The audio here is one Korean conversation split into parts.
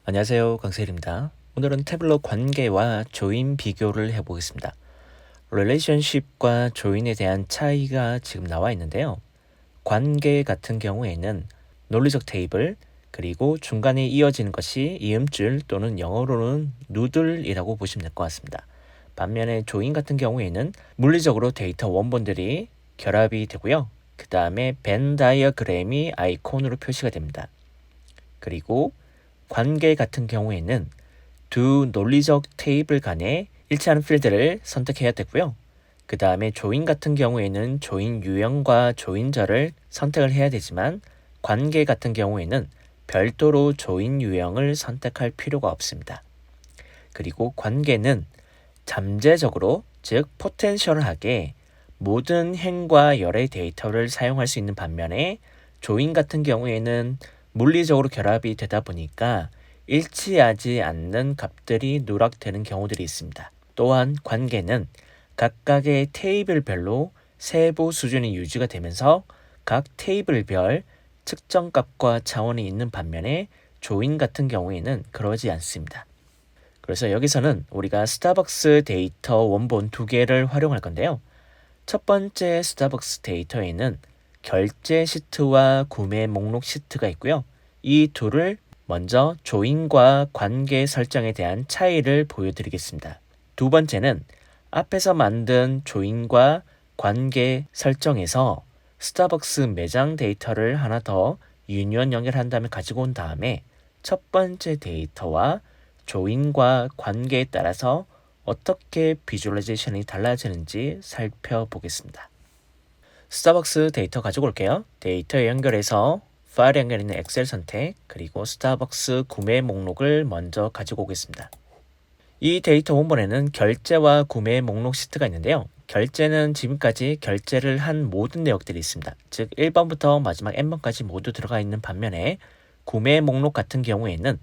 안녕하세요, 강세일입니다. 오늘은 태블러 관계와 조인 비교를 해보겠습니다. 릴레이션십과 조인에 대한 차이가 지금 나와 있는데요. 관계 같은 경우에는 논리적 테이블, 그리고 중간에 이어지는 것이 이음줄 또는 영어로는 누들이라고 보시면 될 것 같습니다. 반면에 조인 같은 경우에는 물리적으로 데이터 원본들이 결합이 되고요. 그 다음에 벤 다이어그램이 아이콘으로 표시가 됩니다. 그리고 관계 같은 경우에는 두 논리적 테이블 간에 일치하는 필드를 선택해야 되고요. 그 다음에 조인 같은 경우에는 조인 유형과 조인절을 선택을 해야 되지만 관계 같은 경우에는 별도로 조인 유형을 선택할 필요가 없습니다. 그리고 관계는 잠재적으로, 즉 포텐셜하게 모든 행과 열의 데이터를 사용할 수 있는 반면에 조인 같은 경우에는 물리적으로 결합이 되다 보니까 일치하지 않는 값들이 누락되는 경우들이 있습니다. 또한 관계는 각각의 테이블별로 세부 수준이 유지가 되면서 각 테이블별 측정값과 차원이 있는 반면에 조인 같은 경우에는 그러지 않습니다. 그래서 여기서는 우리가 스타벅스 데이터 원본 두 개를 활용할 건데요. 첫 번째 스타벅스 데이터에는 결제 시트와 구매 목록 시트가 있고요. 이 둘을 먼저 조인과 관계 설정에 대한 차이를 보여드리겠습니다. 두 번째는 앞에서 만든 조인과 관계 설정에서 스타벅스 매장 데이터를 하나 더 유니온 연결한 다음에 가지고 온 다음에 첫 번째 데이터와 조인과 관계에 따라서 어떻게 비주얼라이제이션이 달라지는지 살펴보겠습니다. 스타벅스 데이터 가지고 올게요. 데이터에 연결해서 파일에 연결 있는 엑셀 선택, 그리고 스타벅스 구매 목록을 먼저 가지고 오겠습니다. 이 데이터 원본에는 결제와 구매 목록 시트가 있는데요. 결제는 지금까지 결제를 한 모든 내역들이 있습니다. 즉 1번부터 마지막 n번까지 모두 들어가 있는 반면에 구매 목록 같은 경우에는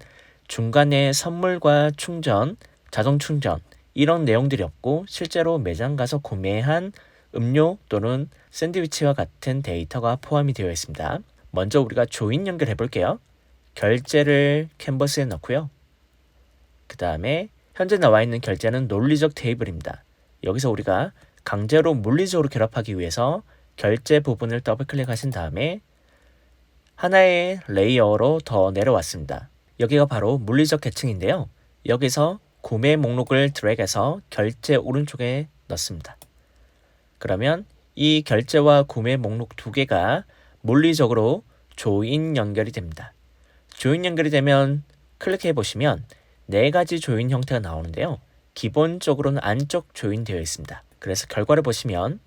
중간에 선물과 충전, 자동 충전 이런 내용들이 없고 실제로 매장 가서 구매한 음료 또는 샌드위치와 같은 데이터가 포함이 되어 있습니다. 먼저 우리가 조인 연결해 볼게요. 결제를 캔버스에 넣고요. 그 다음에 현재 나와 있는 결제는 논리적 테이블입니다. 여기서 우리가 강제로 물리적으로 결합하기 위해서 결제 부분을 더블 클릭하신 다음에 하나의 레이어로 더 내려왔습니다. 여기가 바로 물리적 계층인데요. 여기서 구매 목록을 드래그해서 결제 오른쪽에 넣습니다. 그러면 이 결제와 구매 목록 두 개가 물리적으로 조인 연결이 됩니다. 조인 연결이 되면 클릭해 보시면 네 가지 조인 형태가 나오는데요. 기본적으로는 안쪽 조인되어 있습니다. 그래서 결과를 보시면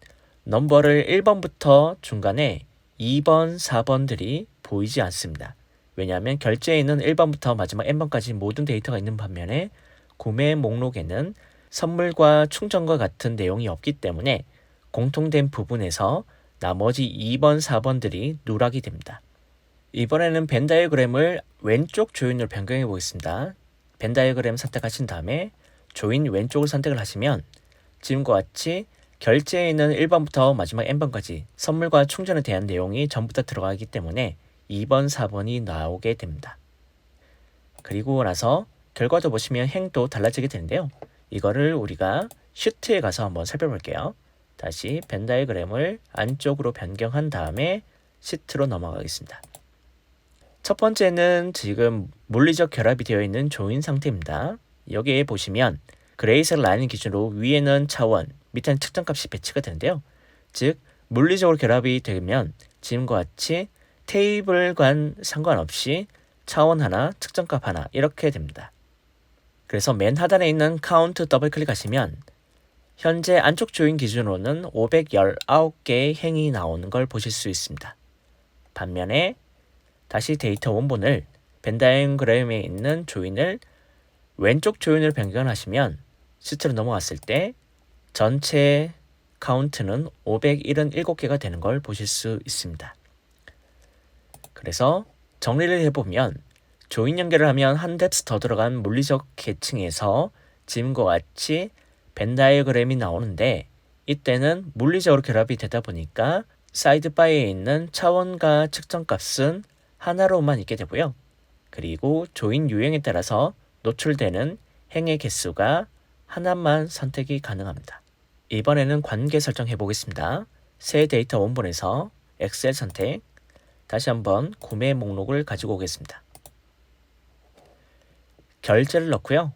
넘버를 1번부터 중간에 2번, 4번들이 보이지 않습니다. 왜냐하면 결제에 있는 1번부터 마지막 n번까지 모든 데이터가 있는 반면에 구매 목록에는 선물과 충전과 같은 내용이 없기 때문에 공통된 부분에서 나머지 2번, 4번들이 누락이 됩니다. 이번에는 벤 다이어그램을 왼쪽 조인으로 변경해 보겠습니다. 벤 다이어그램 선택하신 다음에 조인 왼쪽을 선택을 하시면 지금과 같이 결제에 있는 1번부터 마지막 n번까지 선물과 충전에 대한 내용이 전부 다 들어가기 때문에 2번, 4번이 나오게 됩니다. 그리고 나서 결과도 보시면 행도 달라지게 되는데요. 이거를 우리가 슈트에 가서 한번 살펴볼게요. 다시 벤 다이어그램을 안쪽으로 변경한 다음에 시트로 넘어가겠습니다. 첫 번째는 지금 물리적 결합이 되어 있는 조인 상태입니다. 여기에 보시면 그레이색 라인 기준으로 위에는 차원, 밑에는 측정값이 배치가 되는데요. 즉 물리적으로 결합이 되면 지금과 같이 테이블 간 상관없이 차원 하나, 측정값 하나 이렇게 됩니다. 그래서 맨 하단에 있는 카운트 더블 클릭하시면 현재 안쪽 조인 기준으로는 519개의 행이 나오는 걸 보실 수 있습니다. 반면에 다시 데이터 원본을 벤 다이어그램에 있는 조인을 왼쪽 조인을 변경하시면 시트로 넘어갔을 때 전체 카운트는 577개가 되는 걸 보실 수 있습니다. 그래서 정리를 해보면 조인 연결을 하면 한 뎁스 더 들어간 물리적 계층에서 지금과 같이 벤 다이어그램이 나오는데 이때는 물리적으로 결합이 되다 보니까 사이드바에 있는 차원과 측정값은 하나로만 있게 되고요. 그리고 조인 유형에 따라서 노출되는 행의 개수가 하나만 선택이 가능합니다. 이번에는 관계 설정해 보겠습니다. 새 데이터 원본에서 엑셀 선택, 다시 한번 구매 목록을 가지고 오겠습니다. 결제를 넣고요.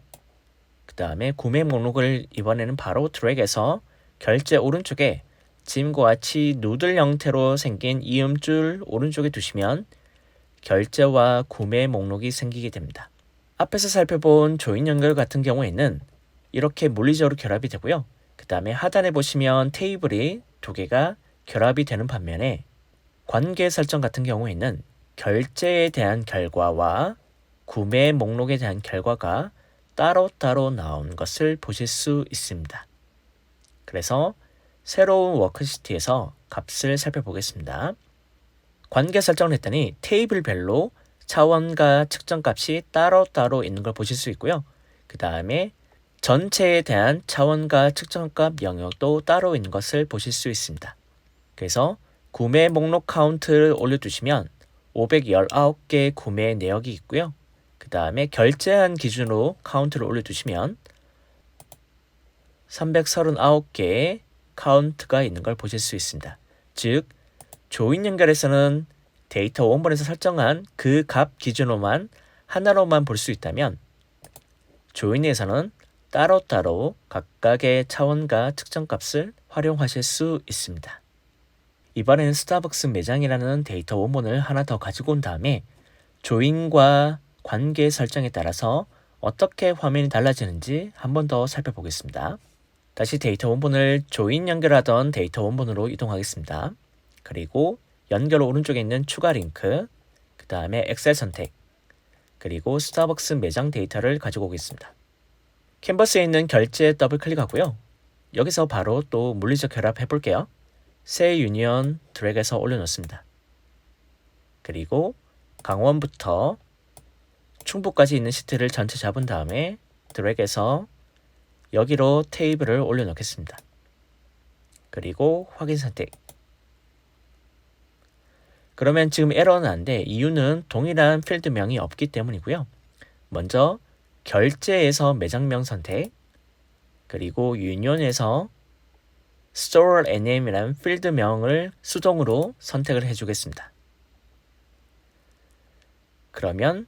그 다음에 구매 목록을 이번에는 바로 드래그해서 결제 오른쪽에 지금과 같이 누들 형태로 생긴 이음줄 오른쪽에 두시면 결제와 구매 목록이 생기게 됩니다. 앞에서 살펴본 조인 연결 같은 경우에는 이렇게 물리적으로 결합이 되고요. 그 다음에 하단에 보시면 테이블이 두 개가 결합이 되는 반면에 관계 설정 같은 경우에는 결제에 대한 결과와 구매 목록에 대한 결과가 따로따로 나온 것을 보실 수 있습니다. 그래서 새로운 워크시트에서 값을 살펴보겠습니다. 관계 설정을 했더니 테이블별로 차원과 측정값이 따로따로 있는 걸 보실 수 있고요. 그 다음에 전체에 대한 차원과 측정값 영역도 따로 있는 것을 보실 수 있습니다. 그래서 구매 목록 카운트를 올려두시면 519개 구매 내역이 있고요. 그 다음에 결제한 기준으로 카운트를 올려두시면 339개의 카운트가 있는 걸 보실 수 있습니다. 즉, 조인 연결에서는 데이터 원본에서 설정한 그 값 기준으로만 하나로만 볼 수 있다면 조인에서는 따로따로 각각의 차원과 측정값을 활용하실 수 있습니다. 이번에는 스타벅스 매장이라는 데이터 원본을 하나 더 가지고 온 다음에 조인과 관계 설정에 따라서 어떻게 화면이 달라지는지 한 번 더 살펴보겠습니다. 다시 데이터 원본을 조인 연결하던 데이터 원본으로 이동하겠습니다. 그리고 연결 오른쪽에 있는 추가 링크, 그 다음에 엑셀 선택, 그리고 스타벅스 매장 데이터를 가지고 오겠습니다. 캔버스에 있는 결제 더블 클릭하고요. 여기서 바로 또 물리적 결합해 볼게요. 새 유니언 드래그해서 올려놓습니다. 그리고 강원부터 충북까지 있는 시트를 전체 잡은 다음에 드래그해서 여기로 테이블을 올려놓겠습니다. 그리고 확인 선택. 그러면 지금 에러는 안 돼. 이유는 동일한 필드명이 없기 때문이고요. 먼저 결제에서 매장명 선택, 그리고 유니온에서 Store NM이라는 필드명을 수동으로 선택을 해주겠습니다. 그러면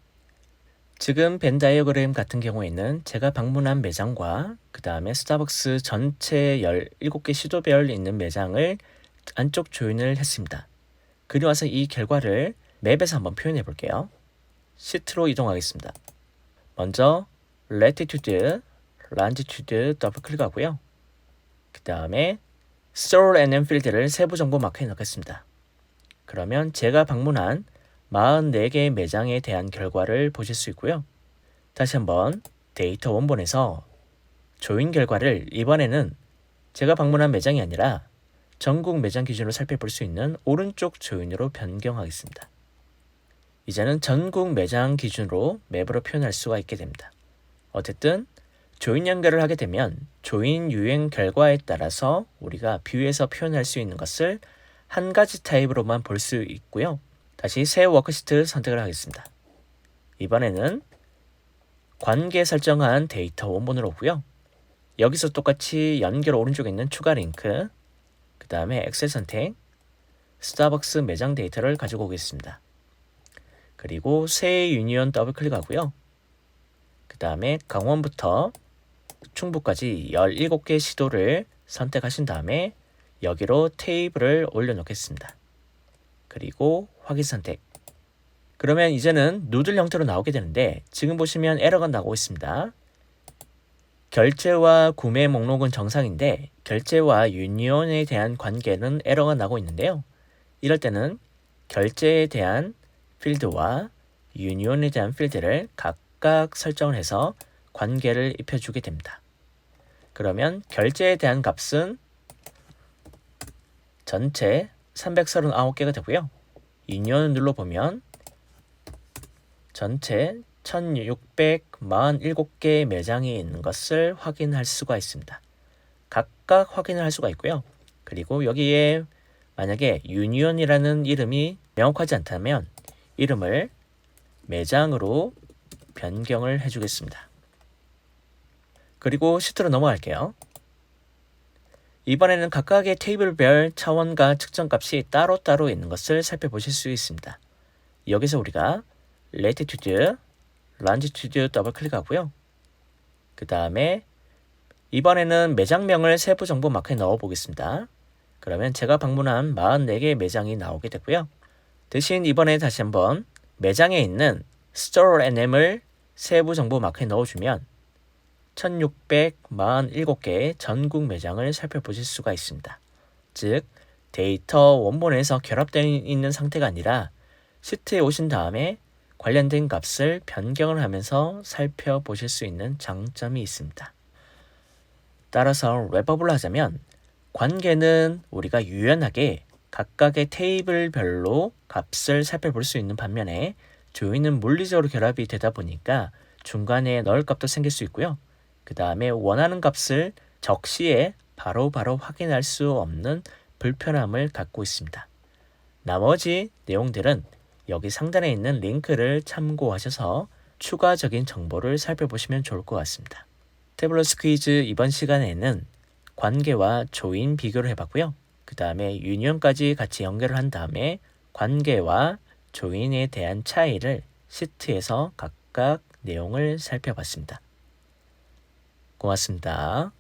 지금 벤 다이어그램 같은 경우에는 제가 방문한 매장과 그 다음에 스타벅스 전체 17개 시도별 있는 매장을 안쪽 조인을 했습니다. 그리고 와서 이 결과를 맵에서 한번 표현해 볼게요. 시트로 이동하겠습니다. 먼저 Latitude, Longitude 더블 클릭하고요. 그 다음에 Store NM 필드를 세부 정보 마크에 넣겠습니다. 그러면 제가 방문한 44개의 매장에 대한 결과를 보실 수 있고요. 다시 한번 데이터 원본에서 조인 결과를 이번에는 제가 방문한 매장이 아니라 전국 매장 기준으로 살펴볼 수 있는 오른쪽 조인으로 변경하겠습니다. 이제는 전국 매장 기준으로 맵으로 표현할 수가 있게 됩니다. 어쨌든 조인 연결을 하게 되면 조인 유행 결과에 따라서 우리가 뷰에서 표현할 수 있는 것을 한 가지 타입으로만 볼 수 있고요. 다시 새 워크시트 선택을 하겠습니다. 이번에는 관계 설정한 데이터 원본으로 오고요. 여기서 똑같이 연결 오른쪽에 있는 추가 링크, 그 다음에 엑셀 선택, 스타벅스 매장 데이터를 가지고 오겠습니다. 그리고 새 유니온 더블 클릭하고요. 그 다음에 강원부터 충북까지 17개 시도를 선택하신 다음에 여기로 테이블을 올려놓겠습니다. 그리고 확인 선택. 그러면 이제는 누들 형태로 나오게 되는데 지금 보시면 에러가 나오고 있습니다. 결제와 구매 목록은 정상인데 결제와 유니온에 대한 관계는 에러가 나고 있는데요. 이럴 때는 결제에 대한 필드와 유니온에 대한 필드를 각각 설정을 해서 관계를 입혀주게 됩니다. 그러면 결제에 대한 값은 전체 339개가 되고요. 유니온을 눌러보면 전체 1647개 매장이 있는 것을 확인할 수가 있습니다. 각각 확인을 할 수가 있고요. 그리고 여기에 만약에 유니온이라는 이름이 명확하지 않다면 이름을 매장으로 변경을 해주겠습니다. 그리고 시트로 넘어갈게요. 이번에는 각각의 테이블별 차원과 측정값이 따로따로 있는 것을 살펴보실 수 있습니다. 여기서 우리가 latitude, longitude 더블 클릭하고요. 그 다음에 이번에는 매장명을 세부 정보 마크에 넣어 보겠습니다. 그러면 제가 방문한 44개의 매장이 나오게 되고요. 대신 이번에 다시 한번 매장에 있는 store NM을 세부 정보 마크에 넣어주면 1647개의 전국 매장을 살펴보실 수가 있습니다. 즉, 데이터 원본에서 결합되어 있는 상태가 아니라 시트에 오신 다음에 관련된 값을 변경을 하면서 살펴보실 수 있는 장점이 있습니다. 따라서 랩업을 하자면 관계는 우리가 유연하게 각각의 테이블별로 값을 살펴볼 수 있는 반면에 조인은 물리적으로 결합이 되다 보니까 중간에 넣을 값도 생길 수 있고요. 그 다음에 원하는 값을 적시에 바로바로 확인할 수 없는 불편함을 갖고 있습니다. 나머지 내용들은 여기 상단에 있는 링크를 참고하셔서 추가적인 정보를 살펴보시면 좋을 것 같습니다. 태블러스 퀴즈 이번 시간에는 관계와 조인 비교를 해봤고요. 그 다음에 유니언까지 같이 연결을 한 다음에 관계와 조인에 대한 차이를 시트에서 각각 내용을 살펴봤습니다. 고맙습니다.